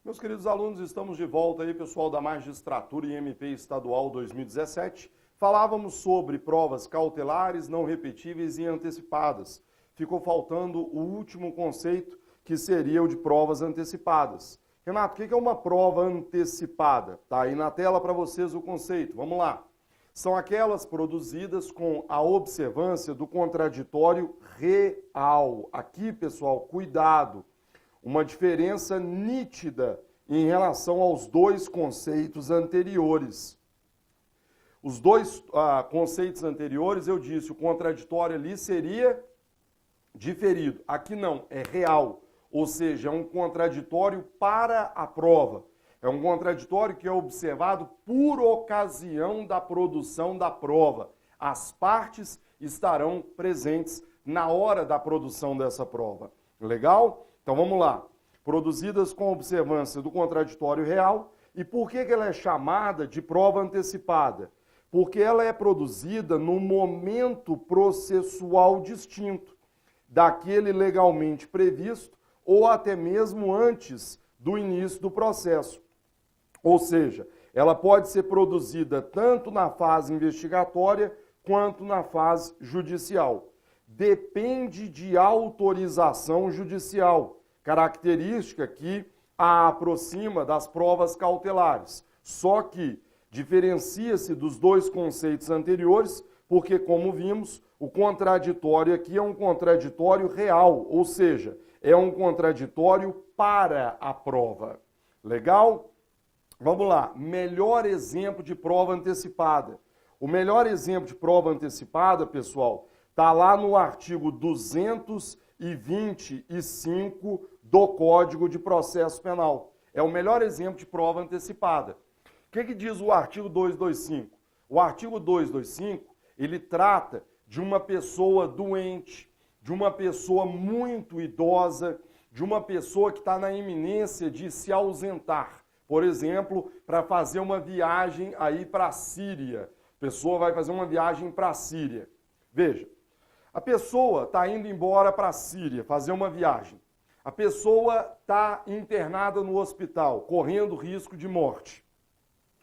Meus queridos alunos, estamos de volta aí, pessoal da Magistratura e MP Estadual 2017. Falávamos sobre provas cautelares, não repetíveis e antecipadas. Ficou faltando o último conceito, que seria o de provas antecipadas. Renato, o que é uma prova antecipada? Tá aí na tela para vocês o conceito. Vamos lá. São aquelas produzidas com a observância do contraditório real. Aqui, pessoal, cuidado. Uma diferença nítida em relação aos dois conceitos anteriores. Os dois conceitos anteriores, eu disse, o contraditório ali seria diferido. Aqui não, é real, ou seja, é um contraditório para a prova. É um contraditório que é observado por ocasião da produção da prova. As partes estarão presentes na hora da produção dessa prova. Legal? Então vamos lá. Produzidas com observância do contraditório real. E por que ela é chamada de prova antecipada? Porque ela é produzida no momento processual distinto daquele legalmente previsto ou até mesmo antes do início do processo. Ou seja, ela pode ser produzida tanto na fase investigatória quanto na fase judicial. Depende de autorização judicial, característica que a aproxima das provas cautelares. Só que diferencia-se dos dois conceitos anteriores, porque, como vimos, o contraditório aqui é um contraditório real, ou seja, é um contraditório para a prova. Legal? Vamos lá. Melhor exemplo de prova antecipada. O melhor exemplo de prova antecipada, pessoal, está lá no artigo 225 do Código de Processo Penal. É o melhor exemplo de prova antecipada. O que diz o artigo 225? O artigo 225, ele trata de uma pessoa doente, de uma pessoa muito idosa, de uma pessoa que está na iminência de se ausentar. Por exemplo, para fazer uma viagem aí para a Síria. A pessoa vai fazer uma viagem para a Síria. Veja, a pessoa está indo embora para a Síria fazer uma viagem. A pessoa está internada no hospital, correndo risco de morte.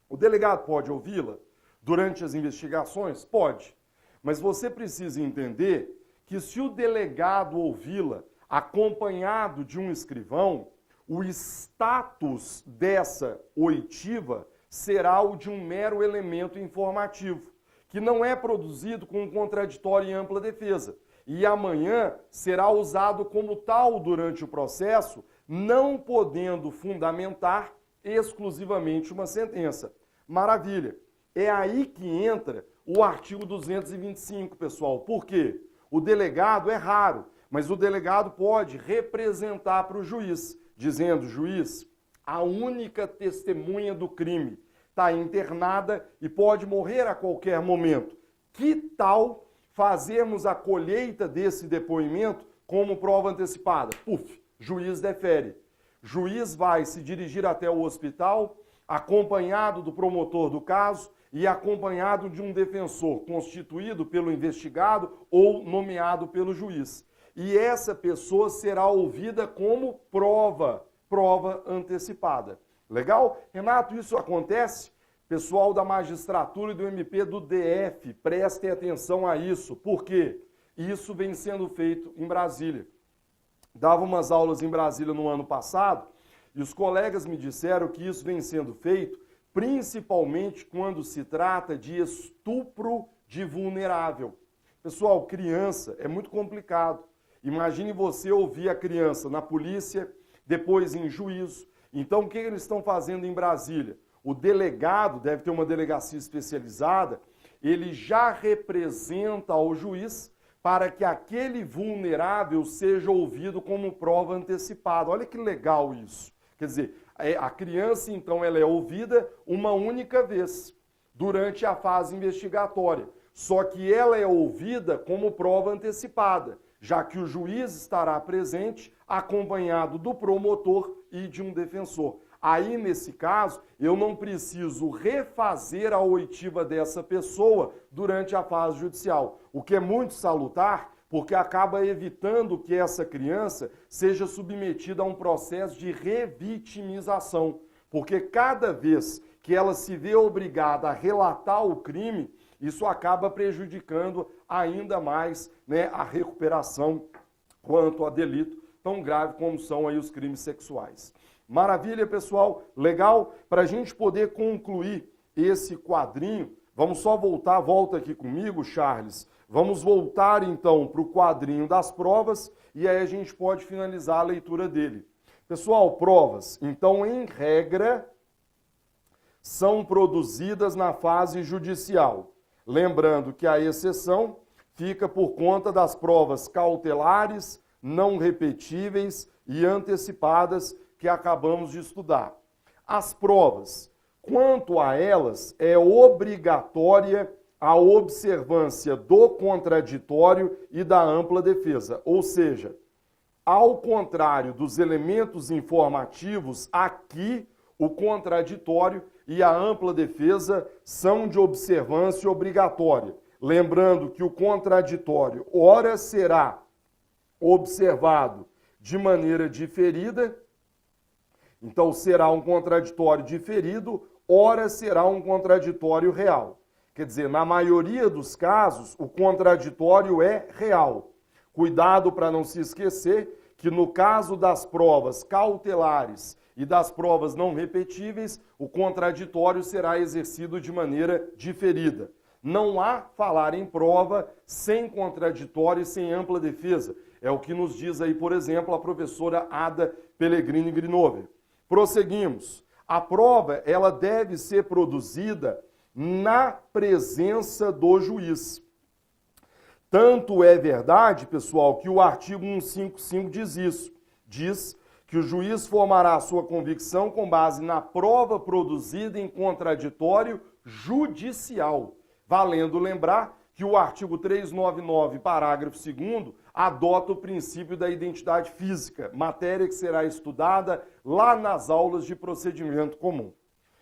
O delegado pode ouvi-la durante as investigações? Pode. Mas você precisa entender que se o delegado ouvi-la acompanhado de um escrivão, o status dessa oitiva será o de um mero elemento informativo, que não é produzido com contraditório e ampla defesa. E amanhã será usado como tal durante o processo, não podendo fundamentar exclusivamente uma sentença. Maravilha. É aí que entra o artigo 225, pessoal. Por quê? O delegado é raro, mas o delegado pode representar para o juiz, dizendo, juiz, a única testemunha do crime está internada e pode morrer a qualquer momento. Que tal fazermos a colheita desse depoimento como prova antecipada? Puf, juiz defere. Juiz vai se dirigir até o hospital, acompanhado do promotor do caso e acompanhado de um defensor constituído pelo investigado ou nomeado pelo juiz. E essa pessoa será ouvida como prova antecipada. Legal? Renato, isso acontece? Pessoal da magistratura e do MP do DF, prestem atenção a isso. Por quê? Isso vem sendo feito em Brasília. Dava umas aulas em Brasília no ano passado e os colegas me disseram que isso vem sendo feito principalmente quando se trata de estupro de vulnerável. Pessoal, criança é muito complicado. Imagine você ouvir a criança na polícia, depois em juízo. Então, o que eles estão fazendo em Brasília? O delegado, deve ter uma delegacia especializada, ele já representa ao juiz para que aquele vulnerável seja ouvido como prova antecipada. Olha que legal isso. Quer dizer, a criança, então, ela é ouvida uma única vez durante a fase investigatória. Só que ela é ouvida como prova antecipada, já que o juiz estará presente, acompanhado do promotor e de um defensor. Aí, nesse caso, eu não preciso refazer a oitiva dessa pessoa durante a fase judicial, o que é muito salutar, porque acaba evitando que essa criança seja submetida a um processo de revitimização. Porque cada vez que ela se vê obrigada a relatar o crime, isso acaba prejudicando ainda mais, né, a recuperação quanto a delito tão grave como são aí os crimes sexuais. Maravilha, pessoal? Legal? Para a gente poder concluir esse quadrinho, vamos só volta aqui comigo, Charles. Vamos voltar então para o quadrinho das provas e aí a gente pode finalizar a leitura dele. Pessoal, provas, então, em regra, são produzidas na fase judicial. Lembrando que a exceção fica por conta das provas cautelares, não repetíveis e antecipadas que acabamos de estudar. As provas, quanto a elas, é obrigatória a observância do contraditório e da ampla defesa, ou seja, ao contrário dos elementos informativos, aqui o contraditório e a ampla defesa são de observância obrigatória. Lembrando que o contraditório, ora será observado de maneira diferida, então será um contraditório diferido, ora será um contraditório real. Quer dizer, na maioria dos casos, o contraditório é real. Cuidado para não se esquecer que no caso das provas cautelares e das provas não repetíveis, o contraditório será exercido de maneira diferida. Não há falar em prova sem contraditório e sem ampla defesa. É o que nos diz aí, por exemplo, a professora Ada Pellegrini Grinover. Prosseguimos. A prova, ela deve ser produzida na presença do juiz. Tanto é verdade, pessoal, que o artigo 155 diz isso. Diz que o juiz formará a sua convicção com base na prova produzida em contraditório judicial. Valendo lembrar que o artigo 399, parágrafo 2º, adota o princípio da identidade física, matéria que será estudada lá nas aulas de procedimento comum.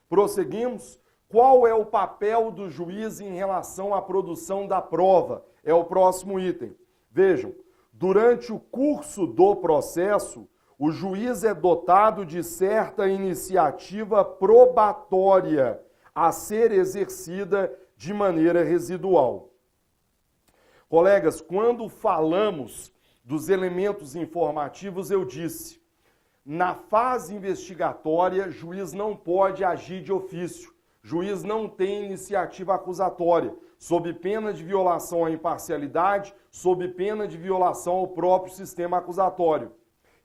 Prosseguimos. Qual é o papel do juiz em relação à produção da prova? É o próximo item. Vejam, durante o curso do processo, o juiz é dotado de certa iniciativa probatória a ser exercida de maneira residual. Colegas, quando falamos dos elementos informativos, eu disse, na fase investigatória, juiz não pode agir de ofício. Juiz não tem iniciativa acusatória, sob pena de violação à imparcialidade, sob pena de violação ao próprio sistema acusatório.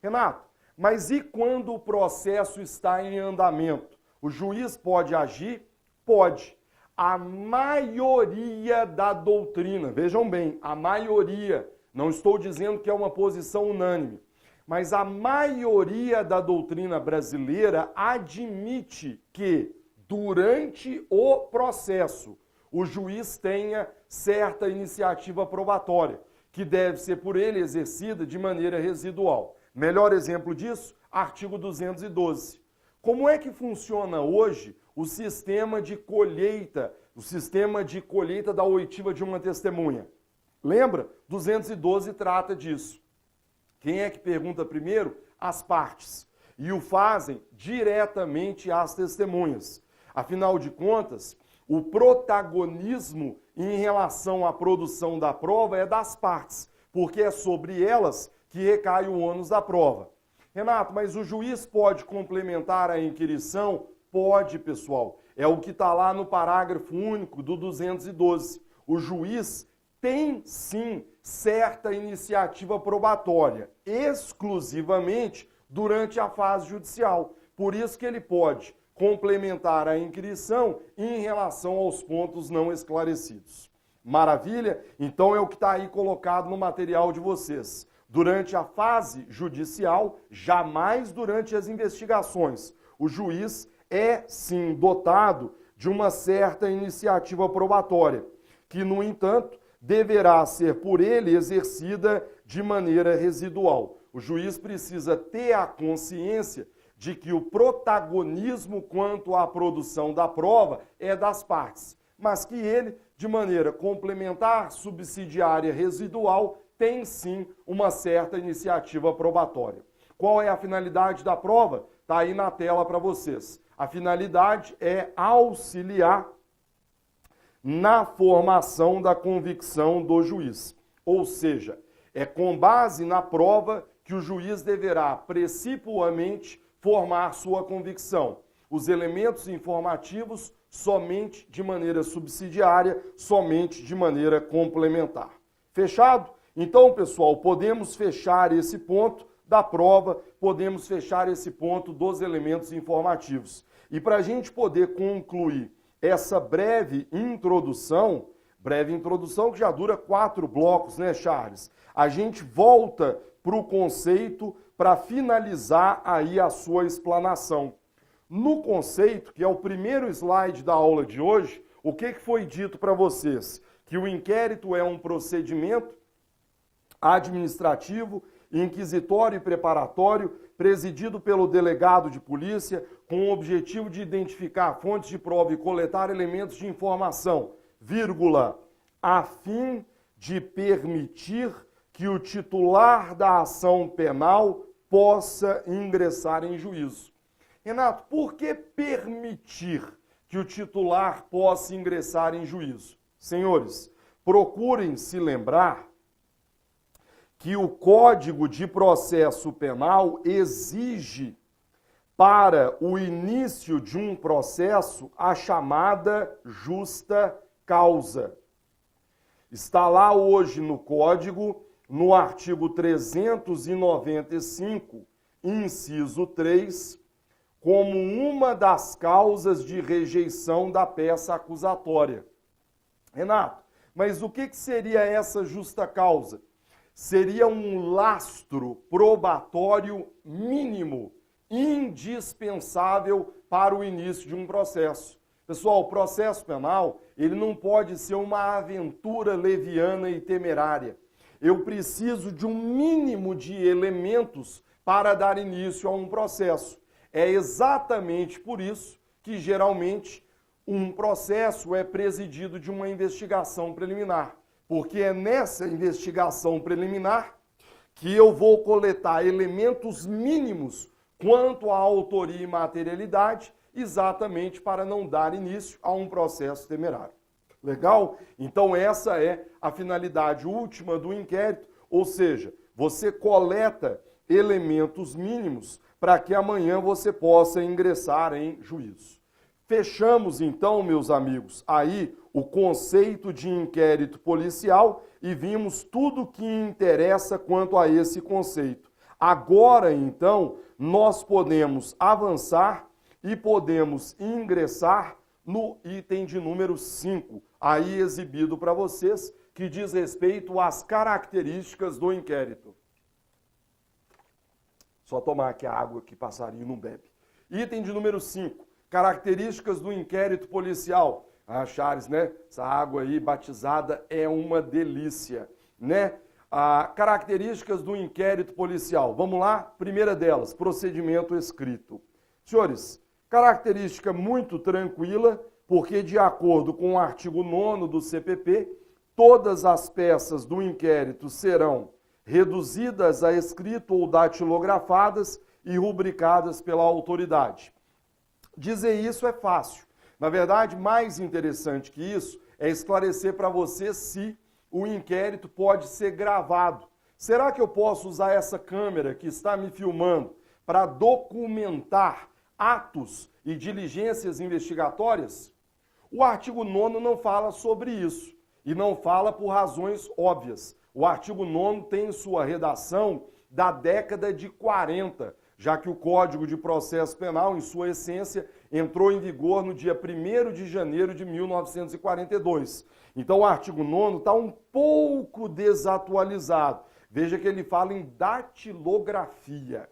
Renato, mas e quando o processo está em andamento? O juiz pode agir? Pode. A maioria da doutrina, vejam bem, a maioria, não estou dizendo que é uma posição unânime, mas a maioria da doutrina brasileira admite que durante o processo, o juiz tenha certa iniciativa probatória, que deve ser por ele exercida de maneira residual. Melhor exemplo disso, artigo 212. Como é que funciona hoje o sistema de colheita da oitiva de uma testemunha? Lembra? 212 trata disso. Quem é que pergunta primeiro? As partes. E o fazem diretamente às testemunhas. Afinal de contas, o protagonismo em relação à produção da prova é das partes, porque é sobre elas que recai o ônus da prova. Renato, mas o juiz pode complementar a inquirição? Pode, pessoal. É o que está lá no parágrafo único do 212. O juiz tem, sim, certa iniciativa probatória, exclusivamente durante a fase judicial. Por isso que ele pode complementar a inquirição em relação aos pontos não esclarecidos. Maravilha? Então é o que está aí colocado no material de vocês. Durante a fase judicial, jamais durante as investigações. O juiz é, sim, dotado de uma certa iniciativa probatória, que, no entanto, deverá ser por ele exercida de maneira residual. O juiz precisa ter a consciência de que o protagonismo quanto à produção da prova é das partes, mas que ele, de maneira complementar, subsidiária, residual, tem sim uma certa iniciativa probatória. Qual é a finalidade da prova? Está aí na tela para vocês. A finalidade é auxiliar na formação da convicção do juiz. Ou seja, é com base na prova que o juiz deverá precipuamente formar sua convicção. Os elementos informativos somente de maneira subsidiária, somente de maneira complementar. Fechado? Então, pessoal, podemos fechar esse ponto da prova, podemos fechar esse ponto dos elementos informativos. E para a gente poder concluir essa breve introdução que já dura 4 blocos, né, Charles? A gente volta para o conceito para finalizar aí a sua explanação. No conceito, que é o primeiro slide da aula de hoje, o que foi dito para vocês? Que o inquérito é um procedimento administrativo, inquisitório e preparatório, presidido pelo delegado de polícia, com o objetivo de identificar fontes de prova e coletar elementos de informação, vírgula, a fim de permitir que o titular da ação penal possa ingressar em juízo. Renato, por que permitir que o titular possa ingressar em juízo? Senhores, procurem se lembrar que o Código de Processo Penal exige para o início de um processo a chamada justa causa. Está lá hoje no Código, no artigo 395, inciso 3, como uma das causas de rejeição da peça acusatória. Renato, mas o que seria essa justa causa? Seria um lastro probatório mínimo, indispensável para o início de um processo. Pessoal, o processo penal, ele não pode ser uma aventura leviana e temerária. Eu preciso de um mínimo de elementos para dar início a um processo. É exatamente por isso que, geralmente, um processo é presidido de uma investigação preliminar. Porque é nessa investigação preliminar que eu vou coletar elementos mínimos quanto à autoria e materialidade, exatamente para não dar início a um processo temerário. Legal? Então essa é a finalidade última do inquérito, ou seja, você coleta elementos mínimos para que amanhã você possa ingressar em juízo. Fechamos então, meus amigos, aí o conceito de inquérito policial e vimos tudo o que interessa quanto a esse conceito. Agora, então, nós podemos avançar e podemos ingressar no item de número 5, aí exibido para vocês, que diz respeito às características do inquérito. Só tomar aqui a água que passarinho não bebe. Item de número 5. Características do inquérito policial. Ah, Charles, né? Essa água aí batizada é uma delícia, né? Características do inquérito policial. Vamos lá? Primeira delas, procedimento escrito. Senhores, característica muito tranquila, porque de acordo com o artigo 9º do CPP, todas as peças do inquérito serão reduzidas a escrito ou datilografadas e rubricadas pela autoridade. Dizer isso é fácil. Na verdade, mais interessante que isso é esclarecer para você se o inquérito pode ser gravado. Será que eu posso usar essa câmera que está me filmando para documentar atos e diligências investigatórias? O artigo 9º não fala sobre isso e não fala por razões óbvias. O artigo 9º tem sua redação da década de 40, já que o Código de Processo Penal, em sua essência, entrou em vigor no dia 1º de janeiro de 1942. Então, o artigo 9º está um pouco desatualizado. Veja que ele fala em datilografia.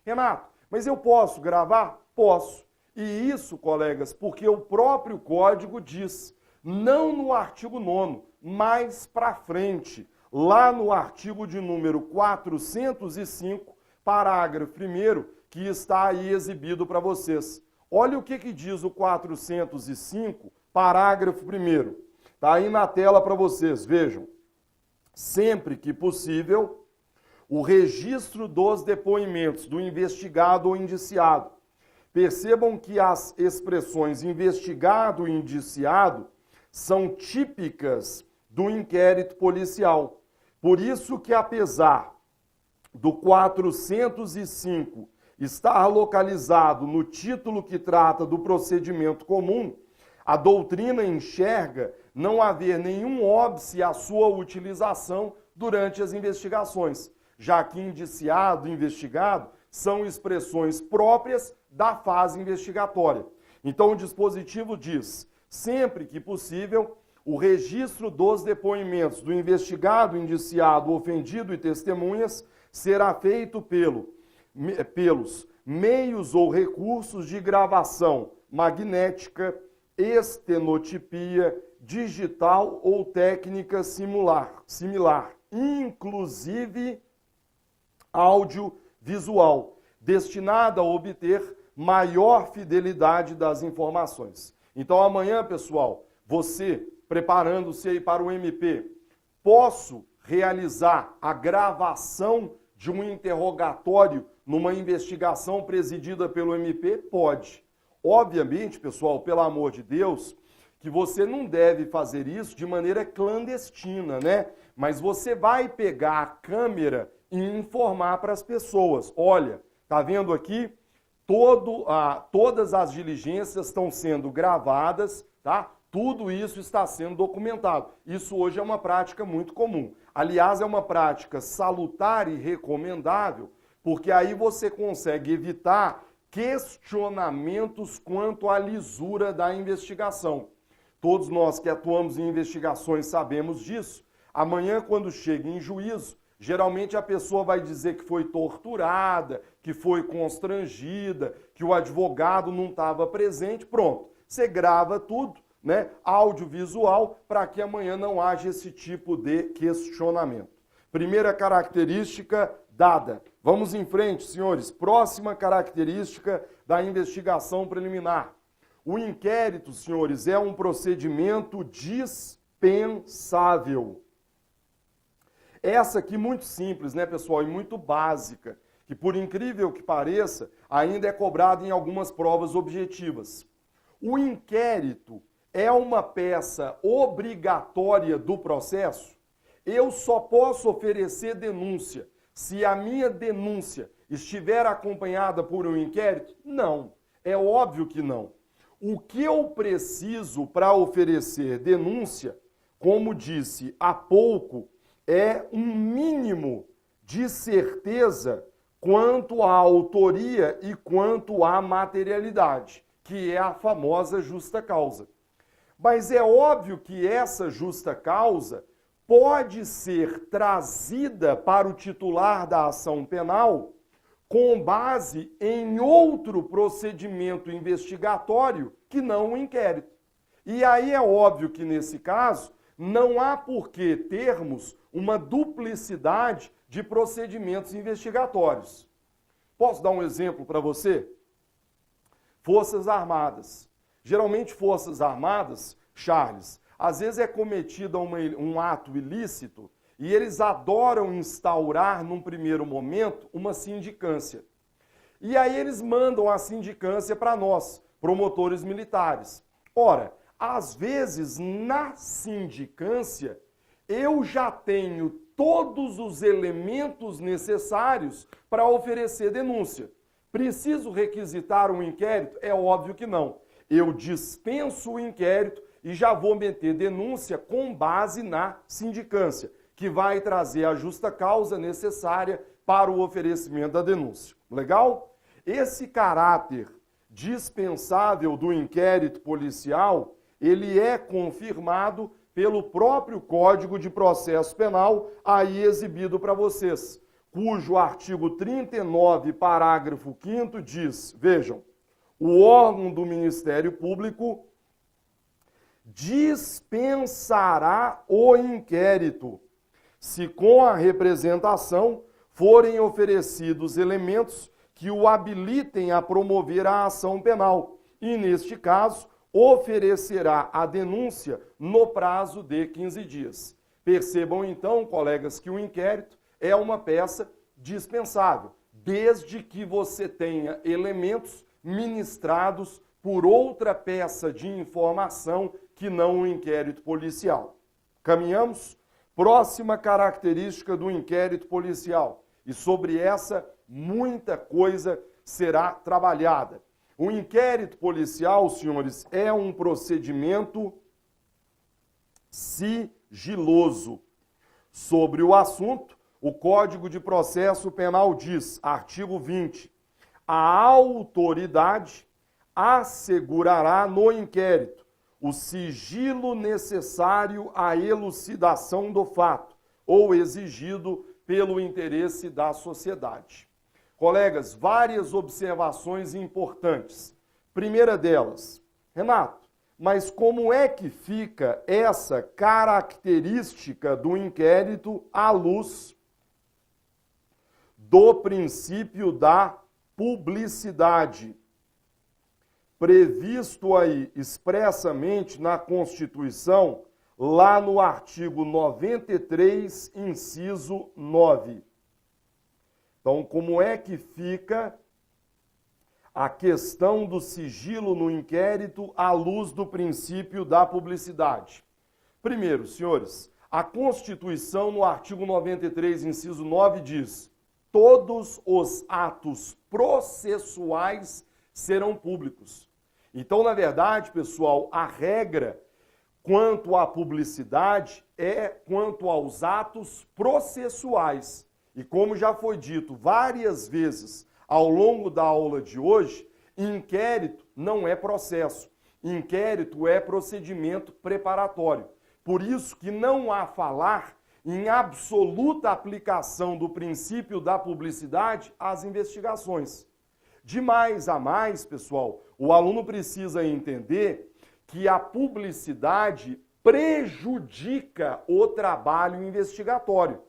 Renato, mas eu posso gravar? Posso. E isso, colegas, porque o próprio Código diz, não no artigo 9º, mais para frente, lá no artigo de número 405, parágrafo 1º, que está aí exibido para vocês. Olha o que diz o 405, parágrafo 1º. Está aí na tela para vocês, vejam. Sempre que possível, o registro dos depoimentos do investigado ou indiciado. Percebam que as expressões investigado e indiciado são típicas do inquérito policial. Por isso que, apesar do 405 estar localizado no título que trata do procedimento comum, a doutrina enxerga não haver nenhum óbice à sua utilização durante as investigações, já que indiciado e investigado são expressões próprias da fase investigatória. Então o dispositivo diz, sempre que possível, o registro dos depoimentos do investigado, indiciado, ofendido e testemunhas será feito pelos meios ou recursos de gravação magnética, estenotipia, digital ou técnica similar, inclusive audiovisual, destinada a obter maior fidelidade das informações. Então amanhã, pessoal, você preparando-se aí para o MP, posso realizar a gravação de um interrogatório numa investigação presidida pelo MP? Pode. Obviamente, pessoal, pelo amor de Deus, que você não deve fazer isso de maneira clandestina, né? Mas você vai pegar a câmera e informar para as pessoas. Olha, tá vendo aqui? Todas as diligências estão sendo gravadas, tá? Tudo isso está sendo documentado. Isso hoje é uma prática muito comum. Aliás, é uma prática salutar e recomendável, porque aí você consegue evitar questionamentos quanto à lisura da investigação. Todos nós que atuamos em investigações sabemos disso. Amanhã, quando chega em juízo, geralmente a pessoa vai dizer que foi torturada, que foi constrangida, que o advogado não estava presente. Pronto, você grava tudo, né, audiovisual, para que amanhã não haja esse tipo de questionamento. Primeira característica dada. Vamos em frente, senhores. Próxima característica da investigação preliminar. O inquérito, senhores, é um procedimento dispensável. Essa aqui muito simples, né, pessoal, e muito básica, que por incrível que pareça, ainda é cobrada em algumas provas objetivas. O inquérito é uma peça obrigatória do processo? Eu só posso oferecer denúncia se a minha denúncia estiver acompanhada por um inquérito? Não, é óbvio que não. O que eu preciso para oferecer denúncia, como disse há pouco, é um mínimo de certeza quanto à autoria e quanto à materialidade, que é a famosa justa causa. Mas é óbvio que essa justa causa pode ser trazida para o titular da ação penal com base em outro procedimento investigatório que não o inquérito. E aí é óbvio que, nesse caso, não há por que termos uma duplicidade de procedimentos investigatórios. Posso dar um exemplo para você? Forças Armadas. Geralmente, Forças Armadas, Charles, às vezes é cometido um ato ilícito e eles adoram instaurar, num primeiro momento, uma sindicância. E aí eles mandam a sindicância para nós, promotores militares. Ora, às vezes, na sindicância, eu já tenho todos os elementos necessários para oferecer denúncia. Preciso requisitar um inquérito? É óbvio que não. Eu dispenso o inquérito e já vou meter denúncia com base na sindicância, que vai trazer a justa causa necessária para o oferecimento da denúncia. Legal? Esse caráter dispensável do inquérito policial, ele é confirmado pelo próprio Código de Processo Penal, aí exibido para vocês, cujo artigo 39, parágrafo 5º diz, vejam, o órgão do Ministério Público dispensará o inquérito, se com a representação forem oferecidos elementos que o habilitem a promover a ação penal e, neste caso, oferecerá a denúncia no prazo de 15 dias. Percebam então, colegas, que o inquérito é uma peça dispensável, desde que você tenha elementos ministrados por outra peça de informação que não o inquérito policial. Caminhamos? Próxima característica do inquérito policial. E sobre essa, muita coisa será trabalhada. O inquérito policial, senhores, é um procedimento sigiloso. Sobre o assunto, o Código de Processo Penal diz, artigo 20, a autoridade assegurará no inquérito o sigilo necessário à elucidação do fato ou exigido pelo interesse da sociedade. Colegas, várias observações importantes. Primeira delas, Renato, mas como é que fica essa característica do inquérito à luz do princípio da publicidade, previsto aí expressamente na Constituição, lá no artigo 93, inciso 9. Então, como é que fica a questão do sigilo no inquérito à luz do princípio da publicidade? Primeiro, senhores, a Constituição, no artigo 93, inciso 9, diz: todos os atos processuais serão públicos. Então, na verdade, pessoal, a regra quanto à publicidade é quanto aos atos processuais. E como já foi dito várias vezes ao longo da aula de hoje, inquérito não é processo. Inquérito é procedimento preparatório. Por isso que não há falar em absoluta aplicação do princípio da publicidade às investigações. De mais a mais, pessoal, o aluno precisa entender que a publicidade prejudica o trabalho investigatório.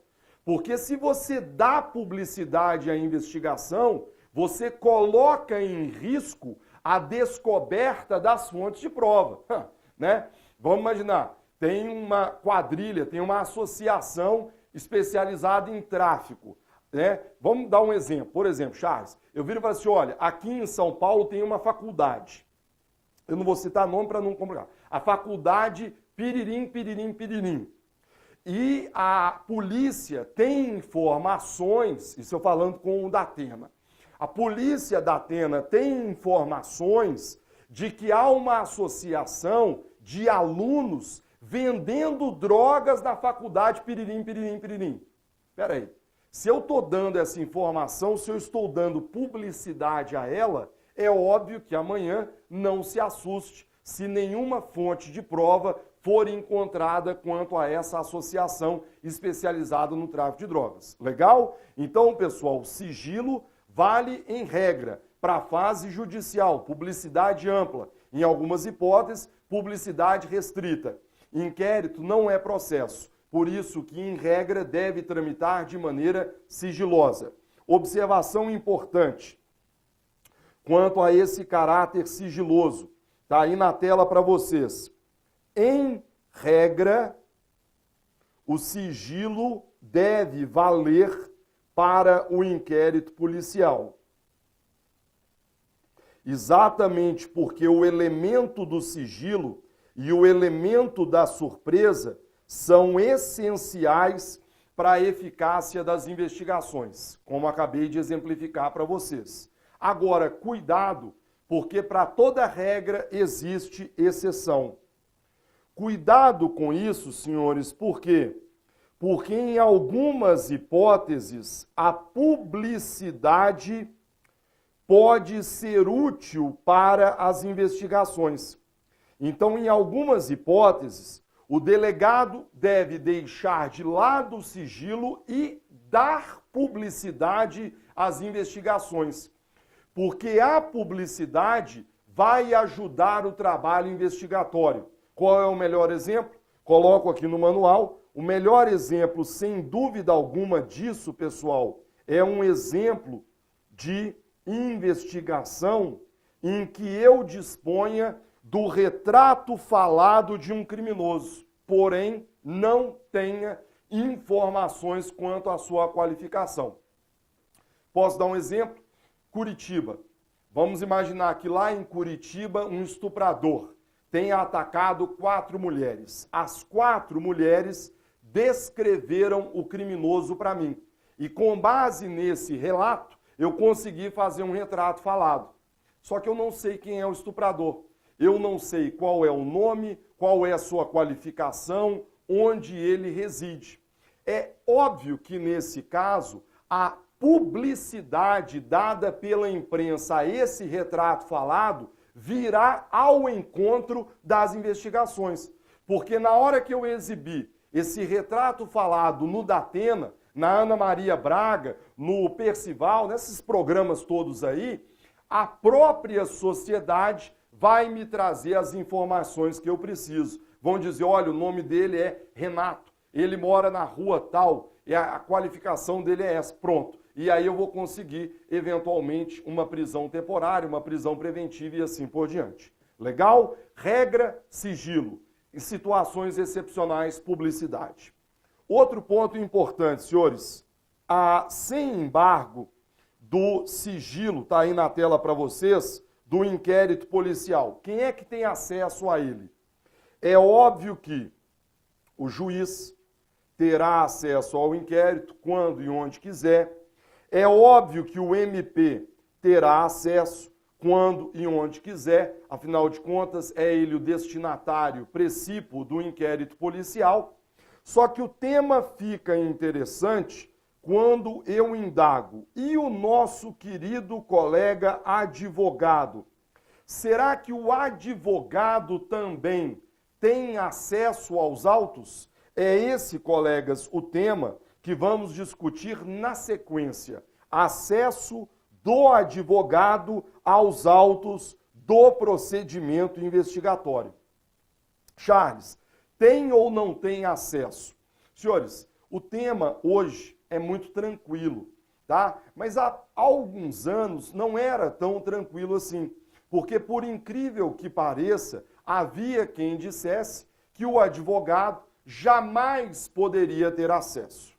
Porque se você dá publicidade à investigação, você coloca em risco a descoberta das fontes de prova. Né? Vamos imaginar, tem uma quadrilha, tem uma associação especializada em tráfico. Né? Vamos dar um exemplo. Por exemplo, Charles, eu viro e falo assim, olha, aqui em São Paulo tem uma faculdade. Eu não vou citar nome para não complicar. A faculdade Piririm, Piririm, Piririm. E a polícia tem informações, isso eu falando com o Datena, a polícia Datena tem informações de que há uma associação de alunos vendendo drogas na faculdade Piririm, Piririm, Piririm. Espera aí, se eu estou dando essa informação, se eu estou dando publicidade a ela, é óbvio que amanhã não se assuste se nenhuma fonte de prova for encontrada quanto a essa associação especializada no tráfico de drogas. Legal? Então, pessoal, o sigilo vale em regra para a fase judicial, publicidade ampla. Em algumas hipóteses, publicidade restrita. Inquérito não é processo, por isso que, em regra, deve tramitar de maneira sigilosa. Observação importante quanto a esse caráter sigiloso. Está aí na tela para vocês. Em regra, o sigilo deve valer para o inquérito policial. Exatamente porque o elemento do sigilo e o elemento da surpresa são essenciais para a eficácia das investigações, como acabei de exemplificar para vocês. Agora, cuidado, porque para toda regra existe exceção. Cuidado com isso, senhores, por quê? Porque em algumas hipóteses a publicidade pode ser útil para as investigações. Então, em algumas hipóteses, o delegado deve deixar de lado o sigilo e dar publicidade às investigações. Porque a publicidade vai ajudar o trabalho investigatório. Qual é o melhor exemplo? Coloco aqui no manual. O melhor exemplo, sem dúvida alguma disso, pessoal, é um exemplo de investigação em que eu disponha do retrato falado de um criminoso, porém não tenha informações quanto à sua qualificação. Posso dar um exemplo? Curitiba. Vamos imaginar que lá em Curitiba um estuprador tenha atacado 4 mulheres. As 4 mulheres descreveram o criminoso para mim. E com base nesse relato, eu consegui fazer um retrato falado. Só que eu não sei quem é o estuprador. Eu não sei qual é o nome, qual é a sua qualificação, onde ele reside. É óbvio que nesse caso, a publicidade dada pela imprensa a esse retrato falado virá ao encontro das investigações. Porque na hora que eu exibir esse retrato falado no Datena, na Ana Maria Braga, no Percival, nesses programas todos aí, a própria sociedade vai me trazer as informações que eu preciso. Vão dizer, olha, o nome dele é Renato, ele mora na rua tal, e a qualificação dele é essa, pronto. E aí eu vou conseguir, eventualmente, uma prisão temporária, uma prisão preventiva e assim por diante. Legal? Regra, sigilo. Em situações excepcionais, publicidade. Outro ponto importante, senhores, sem embargo do sigilo, está aí na tela para vocês, do inquérito policial. Quem é que tem acesso a ele? É óbvio que o juiz terá acesso ao inquérito quando e onde quiser. É óbvio que o MP terá acesso quando e onde quiser, afinal de contas, é ele o destinatário precípuo do inquérito policial. Só que o tema fica interessante quando eu indago. E o nosso querido colega advogado? Será que o advogado também tem acesso aos autos? É esse, colegas, o tema que vamos discutir na sequência. Acesso do advogado aos autos do procedimento investigatório. Charles, tem ou não tem acesso? Senhores, o tema hoje é muito tranquilo, tá? Mas há alguns anos não era tão tranquilo assim, porque por incrível que pareça, havia quem dissesse que o advogado jamais poderia ter acesso.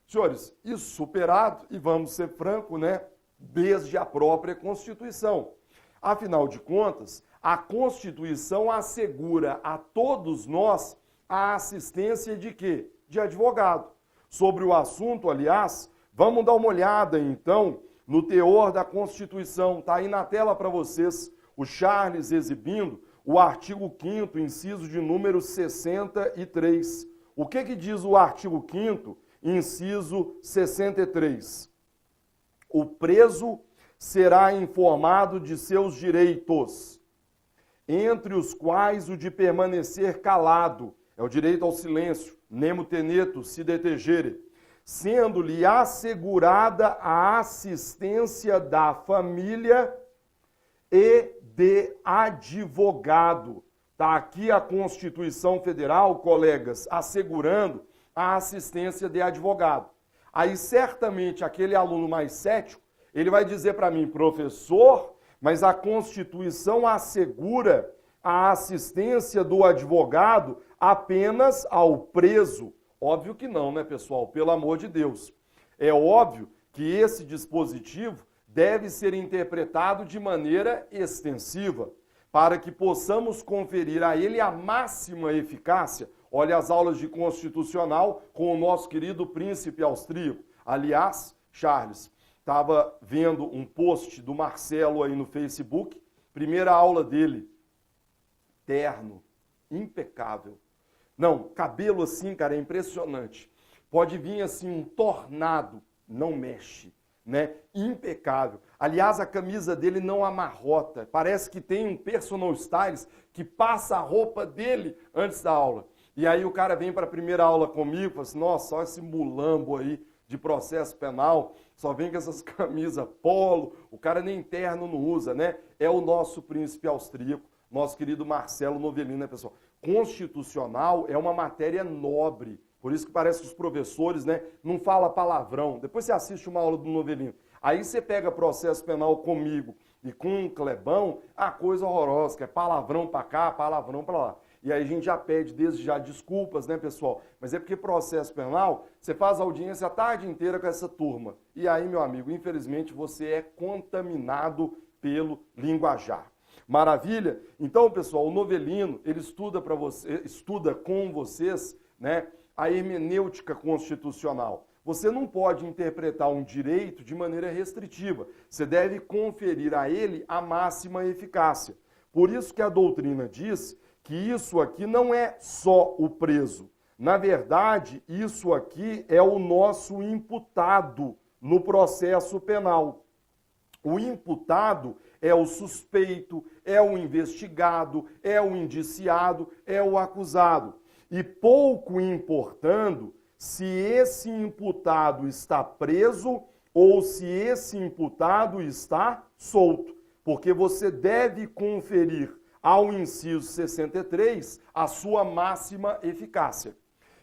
Senhores, isso superado, e vamos ser francos, né? Desde a própria Constituição. Afinal de contas, a Constituição assegura a todos nós a assistência de quê? De advogado. Sobre o assunto, aliás, vamos dar uma olhada então no teor da Constituição. Está aí na tela para vocês o Charles exibindo o artigo 5º, inciso de número 63. O que diz o artigo 5º, inciso 63? O preso será informado de seus direitos, entre os quais o de permanecer calado, é o direito ao silêncio, nemo tenetur si detegere, sendo-lhe assegurada a assistência da família e de advogado. Está aqui a Constituição Federal, colegas, assegurando a assistência de advogado. Aí, certamente, aquele aluno mais cético, ele vai dizer para mim, professor, mas a Constituição assegura a assistência do advogado apenas ao preso. Óbvio que não, né, pessoal? Pelo amor de Deus. É óbvio que esse dispositivo deve ser interpretado de maneira extensiva, para que possamos conferir a ele a máxima eficácia. Olha as aulas de constitucional com o nosso querido príncipe austríaco. Aliás, Charles, estava vendo um post do Marcelo aí no Facebook, primeira aula dele, terno, impecável. Não, cabelo assim, cara, é impressionante. Pode vir assim um tornado, não mexe, né? Impecável. Aliás, a camisa dele não amarrota. Parece que tem um personal stylist que passa a roupa dele antes da aula. E aí o cara vem para a primeira aula comigo e fala assim, nossa, olha esse mulambo aí de processo penal, só vem com essas camisas polo, o cara nem terno não usa, né? É o nosso príncipe austríaco, nosso querido Marcelo Novellini, né, pessoal? Constitucional é uma matéria nobre, por isso que parece que os professores, né, não falam palavrão. Depois você assiste uma aula do Novellini. Aí você pega processo penal comigo e com o Clebão, a coisa horrorosa, que é palavrão para cá, palavrão para lá. E aí a gente já pede desde já desculpas, né, pessoal? Mas é porque processo penal, você faz audiência a tarde inteira com essa turma. E aí, meu amigo, infelizmente você é contaminado pelo linguajar. Maravilha? Então, pessoal, o novelino, ele estuda com vocês, né, a hermenêutica constitucional. Você não pode interpretar um direito de maneira restritiva. Você deve conferir a ele a máxima eficácia. Por isso que a doutrina diz que isso aqui não é só o preso. Na verdade, isso aqui é o nosso imputado no processo penal. O imputado é o suspeito, é o investigado, é o indiciado, é o acusado. E pouco importando se esse imputado está preso ou se esse imputado está solto. Porque você deve conferir ao inciso 63 a sua máxima eficácia.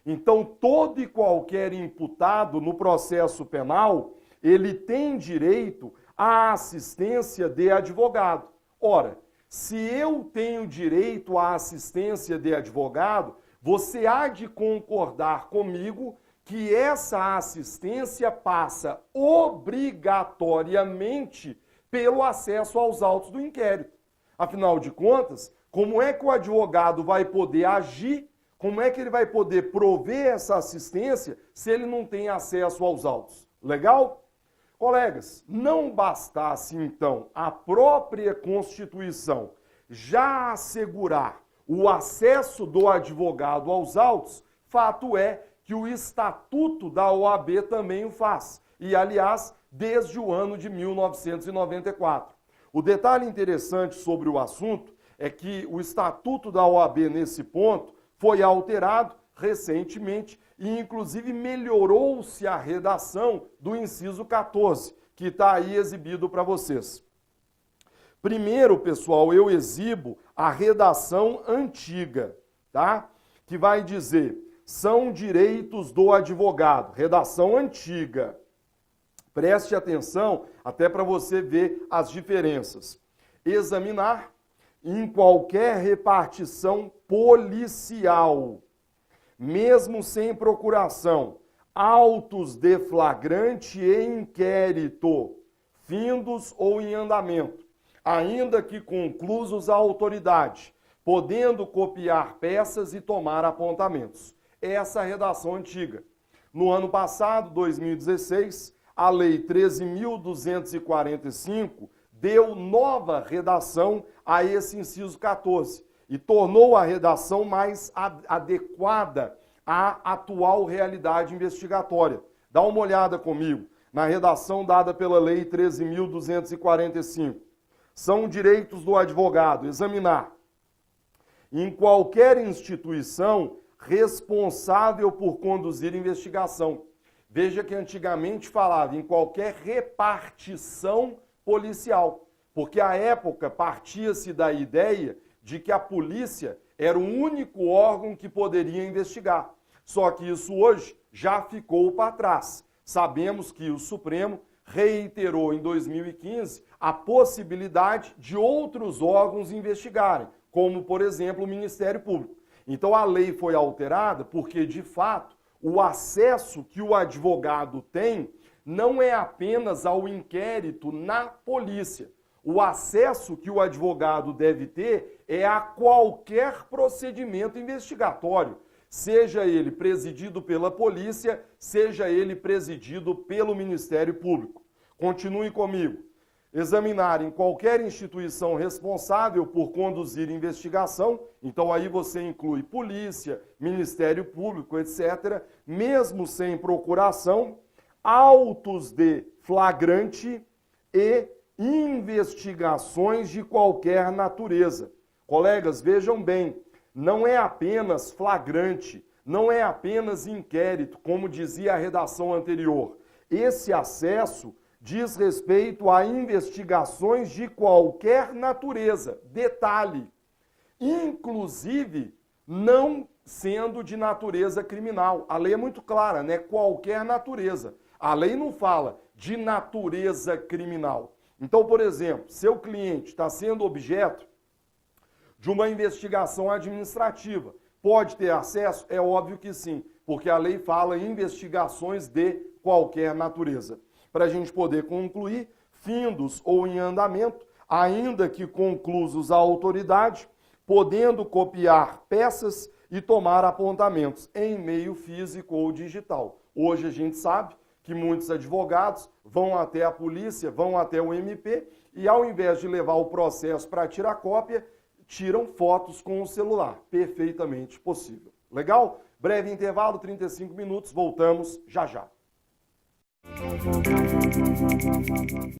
Então, todo e qualquer imputado no processo penal, ele tem direito à assistência de advogado. Ora, se eu tenho direito à assistência de advogado, você há de concordar comigo que essa assistência passa obrigatoriamente pelo acesso aos autos do inquérito. Afinal de contas, como é que o advogado vai poder agir, como é que ele vai poder prover essa assistência se ele não tem acesso aos autos? Legal? Colegas, não bastasse então a própria Constituição já assegurar o acesso do advogado aos autos, fato é que o Estatuto da OAB também o faz. E, aliás, desde o ano de 1994. O detalhe interessante sobre o assunto é que o Estatuto da OAB, nesse ponto, foi alterado recentemente e, inclusive, melhorou-se a redação do inciso 14, que está aí exibido para vocês. Primeiro, pessoal, eu exibo a redação antiga, tá? Que vai dizer, são direitos do advogado, redação antiga. Preste atenção até para você ver as diferenças. Examinar em qualquer repartição policial, mesmo sem procuração, autos de flagrante e inquérito, findos ou em andamento, ainda que conclusos à autoridade, podendo copiar peças e tomar apontamentos. Essa é a redação antiga. No ano passado, 2016, a Lei 13.245 deu nova redação a esse inciso 14 e tornou a redação mais adequada à atual realidade investigatória. Dá uma olhada comigo na redação dada pela Lei 13.245. São direitos do advogado examinar em qualquer instituição responsável por conduzir investigação. Veja que antigamente falava em qualquer repartição policial, porque à época partia-se da ideia de que a polícia era o único órgão que poderia investigar. Só que isso hoje já ficou para trás. Sabemos que o Supremo reiterou em 2015 a possibilidade de outros órgãos investigarem, como, por exemplo, o Ministério Público. Então a lei foi alterada porque, de fato, o acesso que o advogado tem não é apenas ao inquérito na polícia. O acesso que o advogado deve ter é a qualquer procedimento investigatório, seja ele presidido pela polícia, seja ele presidido pelo Ministério Público. Continue comigo. Examinar em qualquer instituição responsável por conduzir investigação, então aí você inclui polícia, Ministério Público, etc., mesmo sem procuração, autos de flagrante e investigações de qualquer natureza. Colegas, vejam bem, não é apenas flagrante, não é apenas inquérito, como dizia a redação anterior. Esse acesso diz respeito a investigações de qualquer natureza. Detalhe, inclusive não sendo de natureza criminal. A lei é muito clara, né? Qualquer natureza. A lei não fala de natureza criminal. Então, por exemplo, seu cliente está sendo objeto de uma investigação administrativa. Pode ter acesso? É óbvio que sim, porque a lei fala em investigações de qualquer natureza. Para a gente poder concluir, findos ou em andamento, ainda que conclusos a autoridade, podendo copiar peças e tomar apontamentos em meio físico ou digital. Hoje a gente sabe que muitos advogados vão até a polícia, vão até o MP e ao invés de levar o processo para tirar cópia, tiram fotos com o celular. Perfeitamente possível. Legal? Breve intervalo, 35 minutos, voltamos já já.